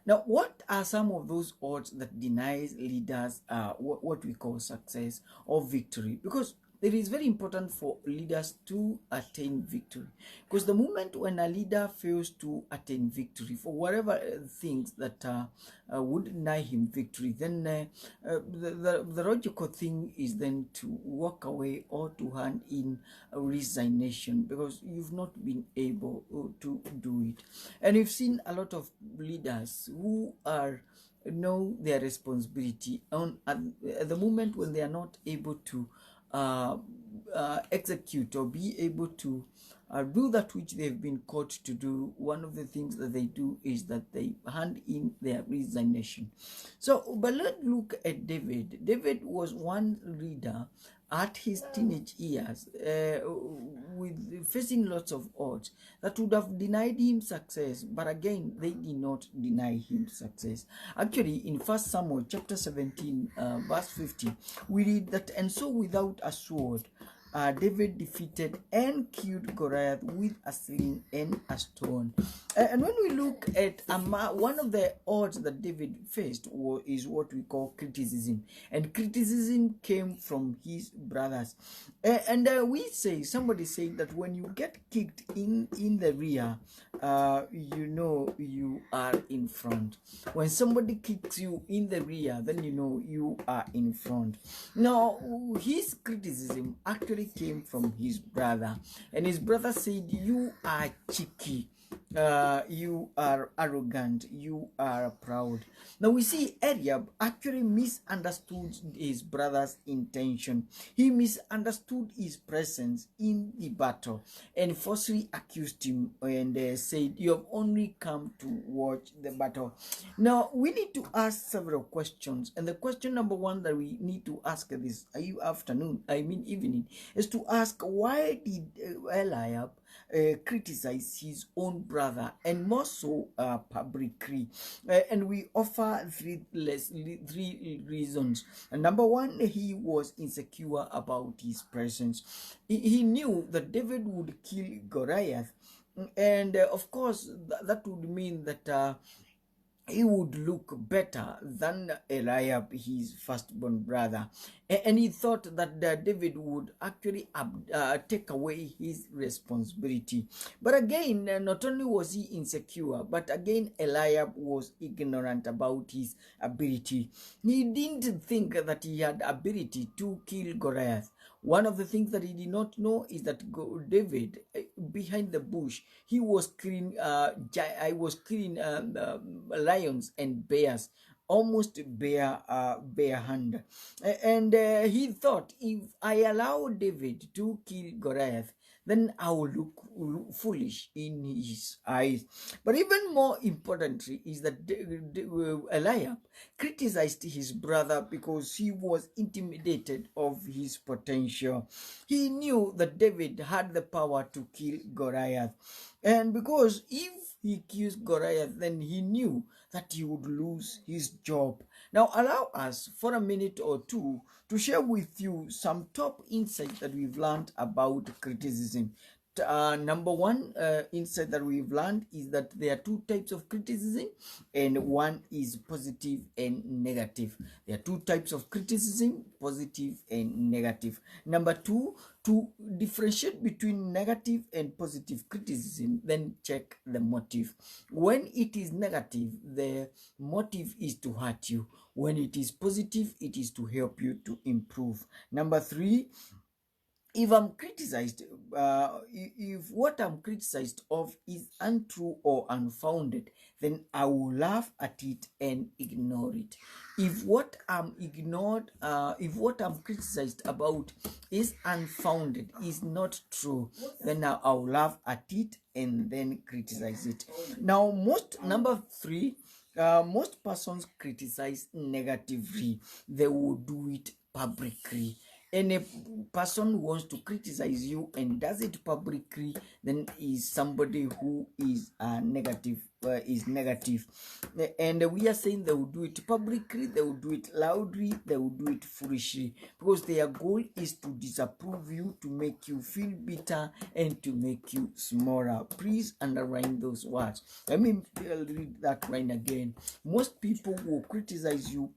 Now, what are some of those odds that denies leaders what we call success or victory? Because it is very important for leaders to attain victory. Because the moment when a leader fails to attain victory for whatever things that would deny him victory, then the logical thing is then to walk away or to hand in a resignation because you've not been able to do it. And we've seen a lot of leaders who are know their responsibility on at the moment when they are not able to uh, execute or be able to do that which they've been called to do. One of the things that they do is that they hand in their resignation. So, but let's look at David. David was one leader at his teenage years, with facing lots of odds that would have denied him success, but again they did not deny him success. Actually, in 1 Samuel chapter 17 verse 50, we read that, and so without a sword David defeated and killed Goliath with a sling and a stone. And when we look at one of the odds that David faced is what we call criticism. And criticism came from his brothers. And we say, somebody said that when you get kicked in the rear, you know you are in front. When somebody kicks you in the rear, then you know you are in front. Now, his criticism actually came from his brother, and his brother said, "You are cheeky. You are arrogant, you are proud." Now we see Eliab actually misunderstood his brother's intention. He misunderstood his presence in the battle and falsely accused him and said, "You have only come to watch the battle." Now we need to ask several questions, and the question number one that we need to ask this evening, is to ask, why did Eliab criticize his own brother, and more so publicly? And we offer three reasons. And number one, he was insecure about his presence. He knew that David would kill Goliath, and of course that would mean that he would look better than Eliab, his firstborn brother. And he thought that David would actually take away his responsibility. But again, not only was he insecure, but again, Eliab was ignorant about his ability. He didn't think that he had ability to kill Goliath. One of the things that he did not know is that David, behind the bush, he was killing. I was killing lions and bears, almost bare hand. And he thought, if I allow David to kill Goliath, then I will look foolish in his eyes. But even more importantly is that Eliab criticized his brother because he was intimidated of his potential. He knew that David had the power to kill Goliath, and because if he kills Goliath, then he knew that he would lose his job. Now, allow us for a minute or two to share with you some top insights that we've learned about criticism. Number one insight that we've learned is that there are two types of criticism, and one is positive and negative. There are two types of criticism, positive and negative. Number two, to differentiate between negative and positive criticism, then check the motive. When it is negative, the motive is to hurt you. When it is positive, it is to help you to improve. Number three, if I'm criticized, if what I'm criticized of is untrue or unfounded, then I will laugh at it and ignore it. If what if what I'm criticized about is unfounded, is not true, then I'll laugh at it and then criticize it. Now, number three, most persons criticize negatively. They will do it publicly. Any person who wants to criticize you and does it publicly, then is somebody who is a negative is negative. And we are saying they will do it publicly, they will do it loudly, they will do it foolishly, because their goal is to disapprove you, to make you feel bitter, and to make you smaller. Please underline those words. Let me read that line again. Most people will criticize you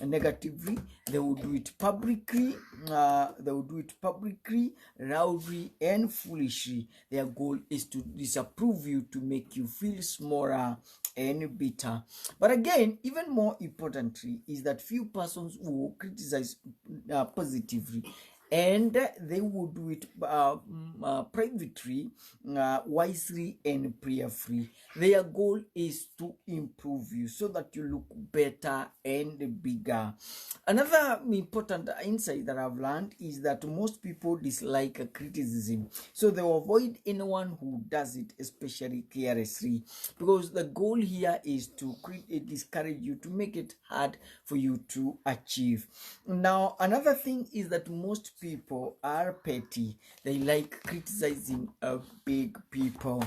negatively. They will do it publicly. They will do it publicly, loudly, and foolishly. Their goal is to disapprove you, to make you feel smaller and bitter. But again, even more importantly, is that few persons will criticize positively, and they will do it privately, wisely, and prayerfully. Their goal is to improve you so that you look better and bigger. Another important insight that I've learned is that most people dislike criticism, so they avoid anyone who does it, especially carelessly, because the goal here is to discourage you, to make it hard for you to achieve. Now, another thing is that most people are petty. They like criticizing big people.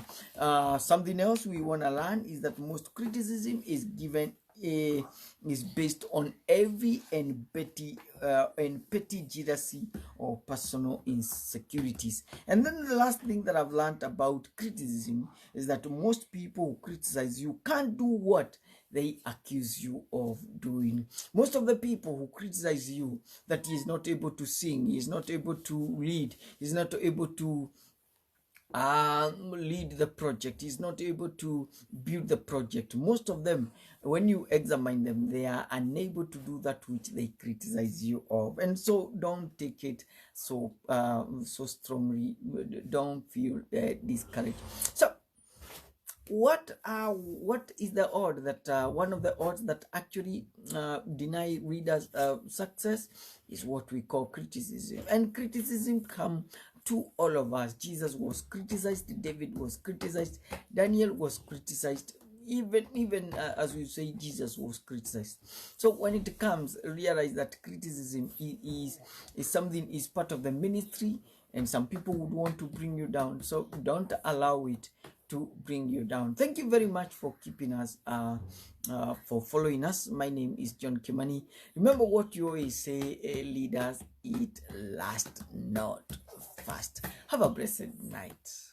Something else we want to learn is that most criticism is given is based on envy and petty jealousy or personal insecurities. And then the last thing that I've learned about criticism is that most people who criticize you can't do what they accuse you of doing. Most of the people who criticize you, that he is not able to sing, he is not able to read, he is not able to lead the project, he's not able to build the project. Most of them, when you examine them, they are unable to do that which they criticize you of. And so don't take it so strongly. Don't feel discouraged. So what is the odd that one of the odds that actually deny readers success is what we call criticism. And criticism come to all of us. Jesus was criticized, David was criticized, Daniel was criticized, even as we say, Jesus was criticized. So when it comes, realize that criticism is something, is part of the ministry, and some people would want to bring you down. So don't allow it to bring you down. Thank you very much for keeping us, for following us. My name is John Kimani. Remember what you always say, leaders eat last, not fast. Have a blessed night.